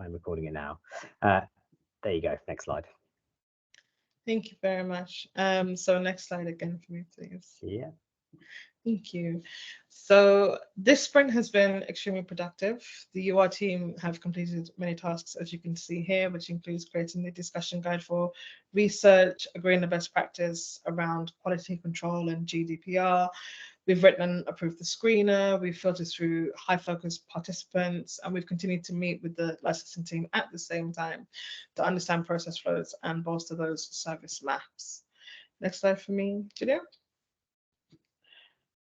I'm recording it now. There you go. Next slide. Thank you very much. So next slide again for me, please. Yeah. Thank you. So this sprint has been extremely productive. The UR team have completed many tasks, as you can see here, which includes creating the discussion guide for research, agreeing the best practice around quality control and GDPR. We've written and approved the screener, we've filtered through high focus participants, and we've continued to meet with the licensing team at the same time to understand process flows and bolster those service maps. Next slide for me, Julia.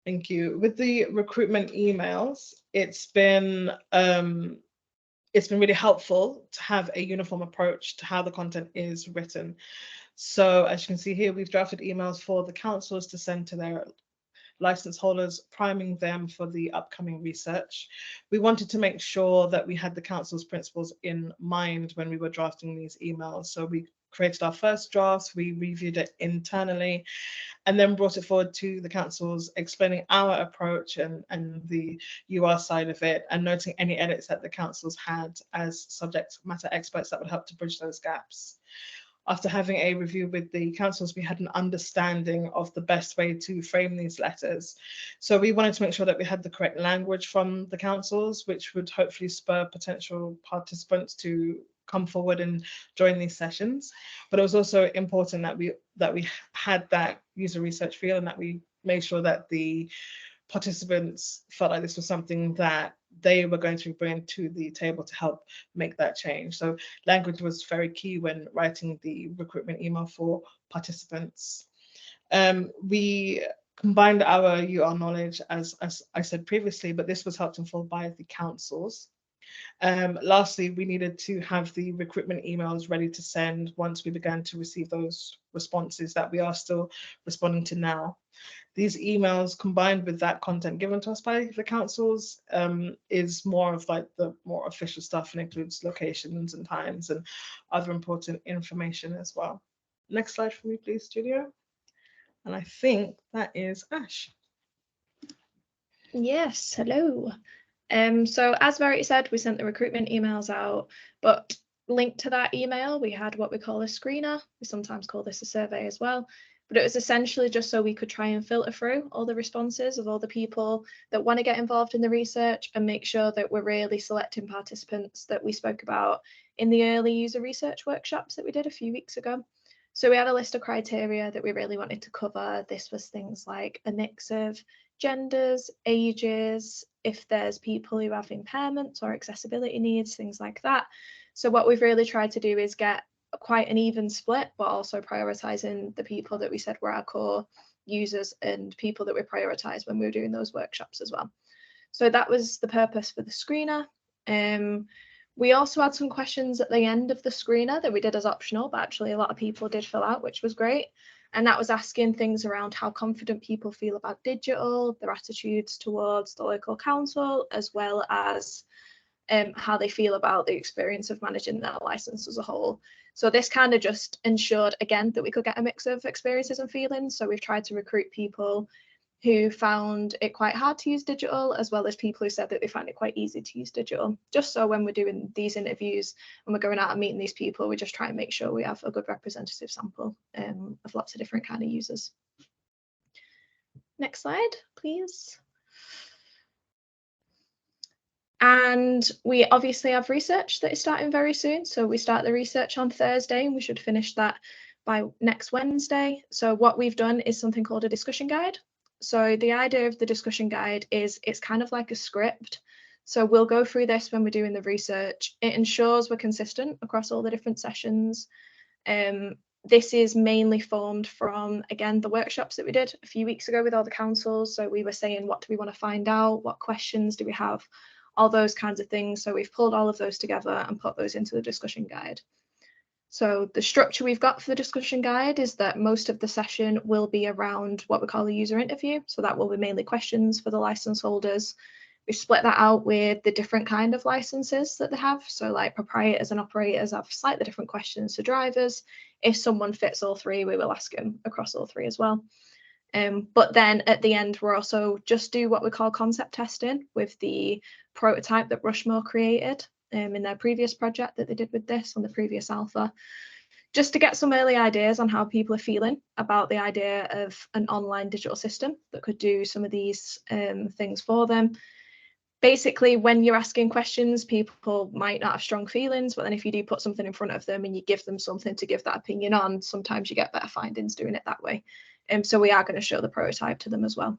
Thank you. With the recruitment emails, it's been really helpful to have a uniform approach to how the content is written. So as you can see here, we've drafted emails for the councils to send to their license holders, priming them for the upcoming research. We wanted to make sure that we had the council's principles in mind when we were drafting these emails. So we created our first drafts, we reviewed it internally, and then brought it forward to the councils, explaining our approach and the UR side of it, and noting any edits that the councils had as subject matter experts that would help to bridge those gaps. After having a review with the councils, we had an understanding of the best way to frame these letters. So we wanted to make sure that we had the correct language from the councils, which would hopefully spur potential participants to come forward and join these sessions. But it was also important that we had that user research feel, and that we made sure that the participants felt like this was something that they were going to bring to the table to help make that change. So language was very key when writing the recruitment email for participants. We combined our UR knowledge, as I said previously, but this was helped and full by the councils. Lastly, we needed to have the recruitment emails ready to send once we began to receive those responses that we are still responding to now. These emails, combined with that content given to us by the councils, is more of like the more official stuff, and includes locations and times and other important information as well. Next slide for me, please, Studio. And I think that is Ash. Yes, hello. So as Verity said, we sent the recruitment emails out, but linked to that email, we had what we call a screener. We sometimes call this a survey as well, but it was essentially just so we could try and filter through all the responses of all the people that want to get involved in the research, and make sure that we're really selecting participants that we spoke about in the early user research workshops that we did a few weeks ago. So we had a list of criteria that we really wanted to cover. This was things like a mix of genders, ages, if there's people who have impairments or accessibility needs, things like that. So what we've really tried to do is get quite an even split, but also prioritising the people that we said were our core users and people that we prioritise when we were doing those workshops as well. So that was the purpose for the screener. We also had some questions at the end of the screener that we did as optional, but actually a lot of people did fill out, which was great. And that was asking things around how confident people feel about digital, their attitudes towards the local council, as well as how they feel about the experience of managing their license as a whole. So this kind of just ensured, again, that we could get a mix of experiences and feelings. So we've tried to recruit people who found it quite hard to use digital, as well as people who said that they find it quite easy to use digital. Just so when we're doing these interviews and we're going out and meeting these people, we just try and make sure we have a good representative sample of lots of different kind of users. Next slide, please. And we obviously have research that is starting very soon. So we start the research on Thursday, and we should finish that by next Wednesday. So what we've done is something called a discussion guide. So the idea of the discussion guide is it's kind of like a script. So we'll go through this when we're doing the research. It ensures we're consistent across all the different sessions. This is mainly formed from, again, the workshops that we did a few weeks ago with all the councils. So we were saying, what do we want to find out? What questions do we have? All those kinds of things. So we've pulled all of those together and put those into the discussion guide. So the structure we've got for the discussion guide is that most of the session will be around what we call a user interview. So that will be mainly questions for the license holders. We've split that out with the different kind of licenses that they have. So like proprietors and operators have slightly different questions to drivers. If someone fits all three, we will ask them across all three as well. But then at the end, we're also just do what we call concept testing with the prototype that Rushmore created. in their previous project that they did with this on the previous alpha, just to get some early ideas on how people are feeling about the idea of an online digital system that could do some of these things for them. Basically, when you're asking questions, people might not have strong feelings, but then if you do put something in front of them and you give them something to give that opinion on, sometimes you get better findings doing it that way. So we are going to show the prototype to them as well,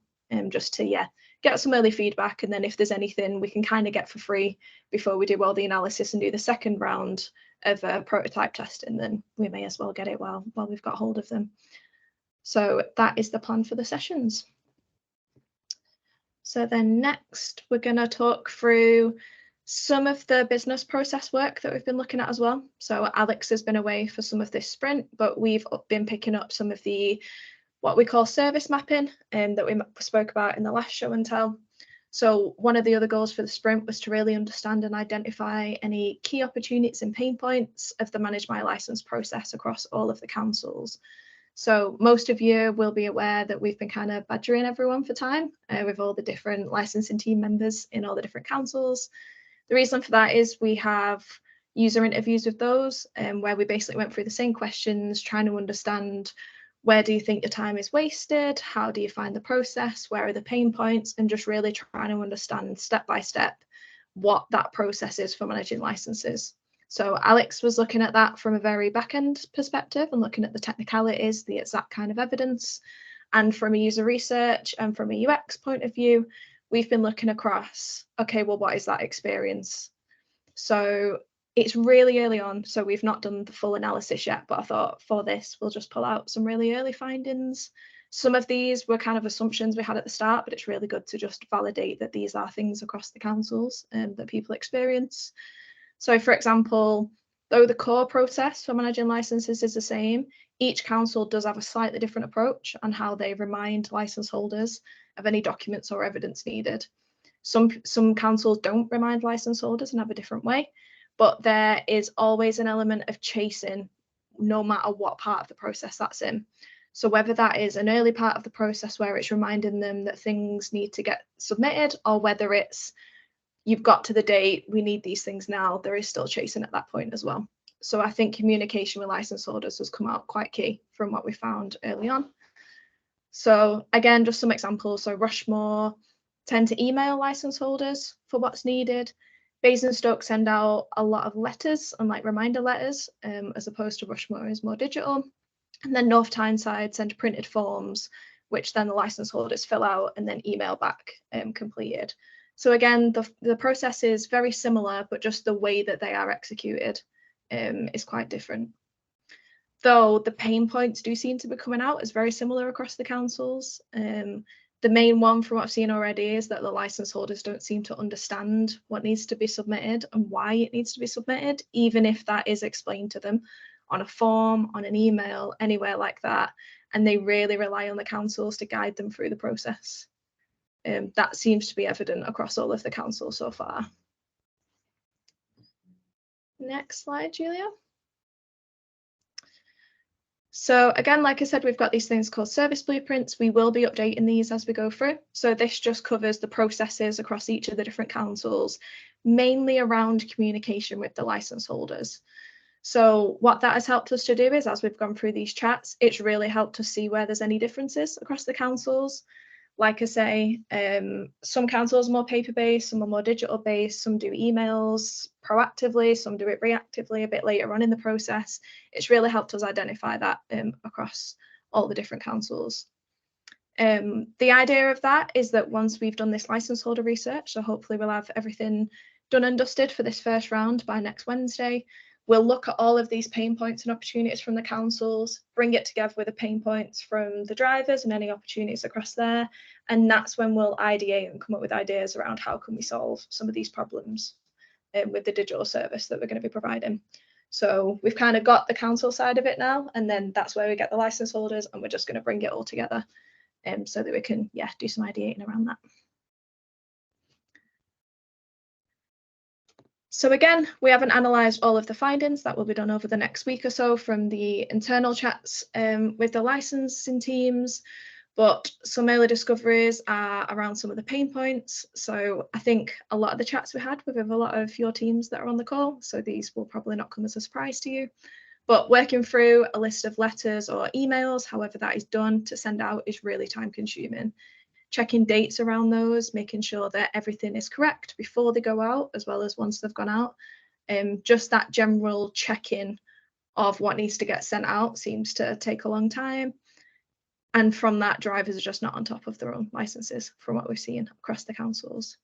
just to get some early feedback, and then if there's anything we can kind of get for free before we do all the analysis and do the second round of prototype testing, then we may as well get it while we've got hold of them. So that is the plan for the sessions. So then next, we're going to talk through some of the business process work that we've been looking at as well. So Alex has been away for some of this sprint, but we've been picking up some of the what we call service mapping that we spoke about in the last show and tell. So one of the other goals for the sprint was to really understand and identify any key opportunities and pain points of the Manage My License process across all of the councils. So most of you will be aware that we've been kind of badgering everyone for time with all the different licensing team members in all the different councils. The reason for that is we have user interviews with those where we basically went through the same questions, trying to understand where do you think your time is wasted, how do you find the process, where are the pain points, and just really trying to understand step by step what that process is for managing licenses. So Alex was looking at that from a very back-end perspective and looking at the technicalities, the exact kind of evidence. And from a user research and from a UX point of view, we've been looking across, okay, well, what is that experience? So it's really early on, so we've not done the full analysis yet, but I thought for this, we'll just pull out some really early findings. Some of these were kind of assumptions we had at the start, but it's really good to just validate that these are things across the councils that people experience. So for example, though the core process for managing licenses is the same, each council does have a slightly different approach on how they remind license holders of any documents or evidence needed. Some councils don't remind license holders and have a different way, but there is always an element of chasing no matter what part of the process that's in. So whether that is an early part of the process where it's reminding them that things need to get submitted, or whether it's you've got to the date, we need these things now, there is still chasing at that point as well. So I think communication with license holders has come out quite key from what we found early on. So again, just some examples. So Rushmore tend to email license holders for what's needed. Basingstoke send out a lot of letters and like reminder letters, as opposed to Rushmore is more digital. And then North Tyneside send printed forms, which then the license holders fill out and then email back completed. So again, the process is very similar, but just the way that they are executed is quite different. Though the pain points do seem to be coming out as very similar across the councils. The main one from what I've seen already is that the license holders don't seem to understand what needs to be submitted and why it needs to be submitted, even if that is explained to them on a form, on an email, anywhere like that. And they really rely on the councils to guide them through the process. That seems to be evident across all of the councils so far. Next slide, Julia. So again, like I said, we've got these things called service blueprints. We will be updating these as we go through. So this just covers the processes across each of the different councils, mainly around communication with the license holders. So what that has helped us to do is, as we've gone through these chats, it's really helped us see where there's any differences across the councils. Like I say, some councils are more paper-based, some are more digital-based, some do emails proactively, some do it reactively a bit later on in the process. It's really helped us identify that across all the different councils. The idea of that is that once we've done this license holder research, so hopefully we'll have everything done and dusted for this first round by next Wednesday, we'll look at all of these pain points and opportunities from the councils, bring it together with the pain points from the drivers and any opportunities across there. And that's when we'll ideate and come up with ideas around how can we solve some of these problems with the digital service that we're going to be providing. So we've kind of got the council side of it now, and then that's where we get the license holders, and we're just going to bring it all together so that we can, do some ideating around that. So again, we haven't analysed all of the findings. That will be done over the next week or so from the internal chats with the licensing teams. But some early discoveries are around some of the pain points. So I think a lot of the chats we had with a lot of your teams that are on the call, so these will probably not come as a surprise to you, but working through a list of letters or emails, however that is done, to send out is really time consuming. Checking dates around those, making sure that everything is correct before they go out, as well as once they've gone out. Just that general check-in of what needs to get sent out seems to take a long time. And from that, drivers are just not on top of their own licenses from what we've seen across the councils.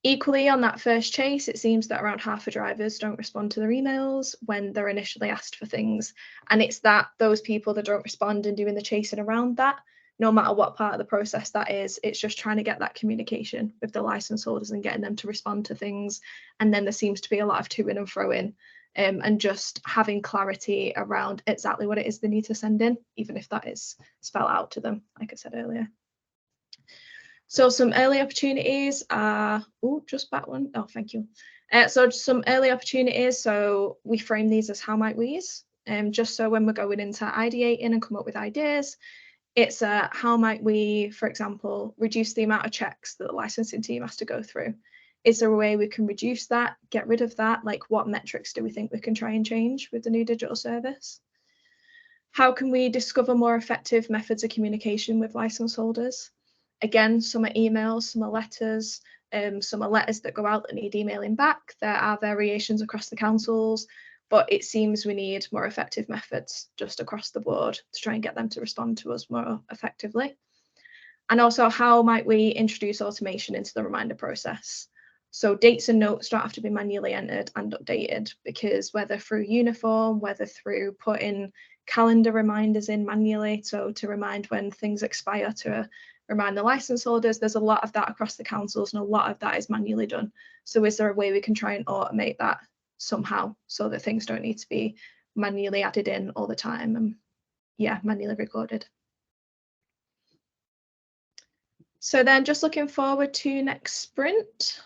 Equally, on that first chase, it seems that around half of drivers don't respond to their emails when they're initially asked for things. And it's that those people that don't respond and doing the chasing around that, no matter what part of the process that is, it's just trying to get that communication with the license holders and getting them to respond to things. And then there seems to be a lot of to-in and fro-in. And just having clarity around exactly what it is they need to send in, even if that is spelled out to them, like I said earlier. So some early opportunities are, just back one. Oh, thank you. So some early opportunities, so we frame these as how might we's, just so when we're going into ideating and come up with ideas, it's how might we, for example, reduce the amount of checks that the licensing team has to go through. Is there a way we can reduce that, get rid of that? Like, what metrics do we think we can try and change with the new digital service? How can we discover more effective methods of communication with license holders? Again, some are emails, some are letters, some are letters that go out that need emailing back. There are variations across the councils, but it seems we need more effective methods just across the board to try and get them to respond to us more effectively. And also, how might we introduce automation into the reminder process? So dates and notes don't have to be manually entered and updated, because whether through uniform, whether through putting calendar reminders in manually, so to remind when things expire, to remind the license holders, there's a lot of that across the councils and a lot of that is manually done. So is there a way we can try and automate that somehow so that things don't need to be manually added in all the time and manually recorded? So then just looking forward to next sprint.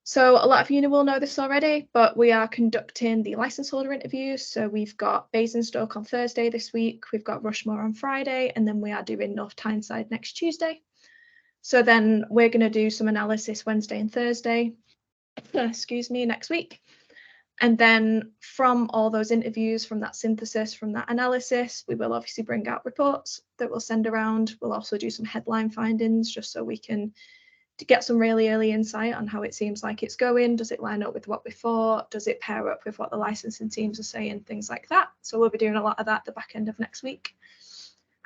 So a lot of you will know this already, but we are conducting the license holder interviews. So we've got Basingstoke on Thursday this week, we've got Rushmore on Friday, and then we are doing North Tyneside next Tuesday. So then we're going to do some analysis Wednesday and Thursday, next week. And then from all those interviews, from that synthesis, from that analysis, we will obviously bring out reports that we'll send around. We'll also do some headline findings just so we can get some really early insight on how it seems like it's going. Does it line up with what we thought? Does it pair up with what the licensing teams are saying? Things like that. So we'll be doing a lot of that at the back end of next week.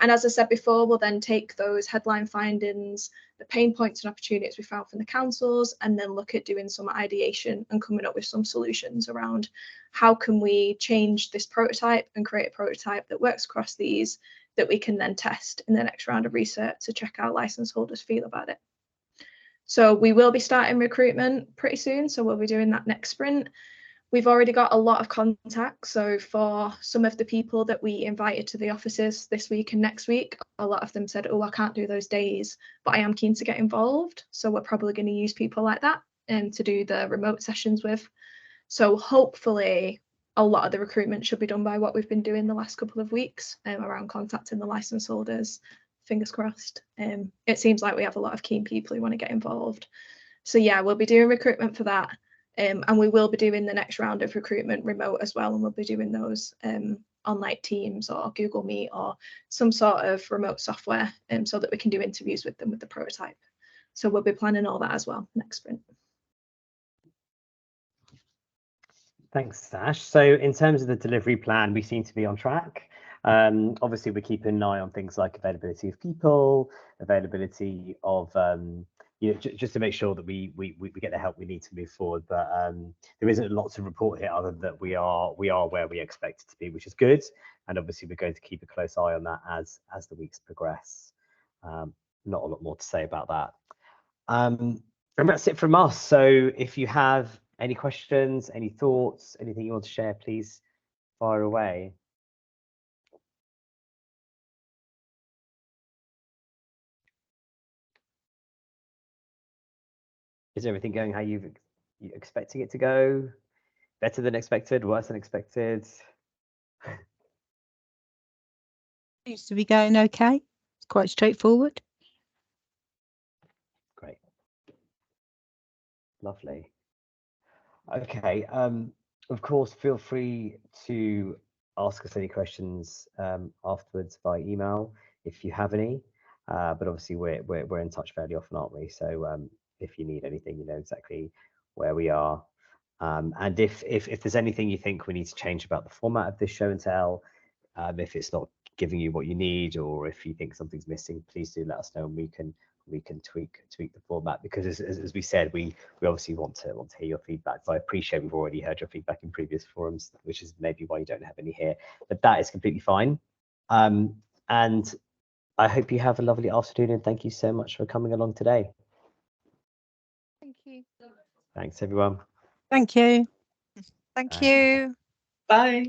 And as I said before, we'll then take those headline findings, the pain points and opportunities we found from the councils, and then look at doing some ideation and coming up with some solutions around how can we change this prototype and create a prototype that works across these, that we can then test in the next round of research to check how license holders feel about it. So we will be starting recruitment pretty soon. So we'll be doing that next sprint. We've already got a lot of contacts. So for some of the people that we invited to the offices this week and next week, a lot of them said, oh, I can't do those days, but I am keen to get involved. So we're probably going to use people like that to do the remote sessions with. So hopefully a lot of the recruitment should be done by what we've been doing the last couple of weeks around contacting the license holders. Fingers crossed. It seems like we have a lot of keen people who want to get involved. So yeah, we'll be doing recruitment for that. And we will be doing the next round of recruitment remote as well. And we'll be doing those on like Teams or Google Meet or some sort of remote software so that we can do interviews with them with the prototype. So we'll be planning all that as well next sprint. Thanks, Sash. So in terms of the delivery plan, we seem to be on track. Obviously, we're keeping an eye on things like availability of people, availability of, just to make sure that we get the help we need to move forward. But there isn't a lot to report here other than that we are where we expect to be, which is good. And obviously, we're going to keep a close eye on that as the weeks progress. Not a lot more to say about that. And that's it from us. So if you have any questions, any thoughts, anything you want to share, please fire away. Is everything going how you're expecting it to go? Better than expected, worse than expected? Seems to be going okay. It's quite straightforward. Great. Lovely. Okay. Of course, feel free to ask us any questions afterwards by email if you have any. But obviously, we're in touch fairly often, aren't we? So if you need anything, you know exactly where we are. And if there's anything you think we need to change about the format of this show and tell, if it's not giving you what you need, or if you think something's missing, please do let us know, and we can tweak the format, because as we said, we obviously want to hear your feedback. So I appreciate we've already heard your feedback in previous forums, which is maybe why you don't have any here, but that is completely fine. And I hope you have a lovely afternoon, and thank you so much for coming along today. Thank you. Thanks, everyone. Thank you. Thank Bye. you. Bye.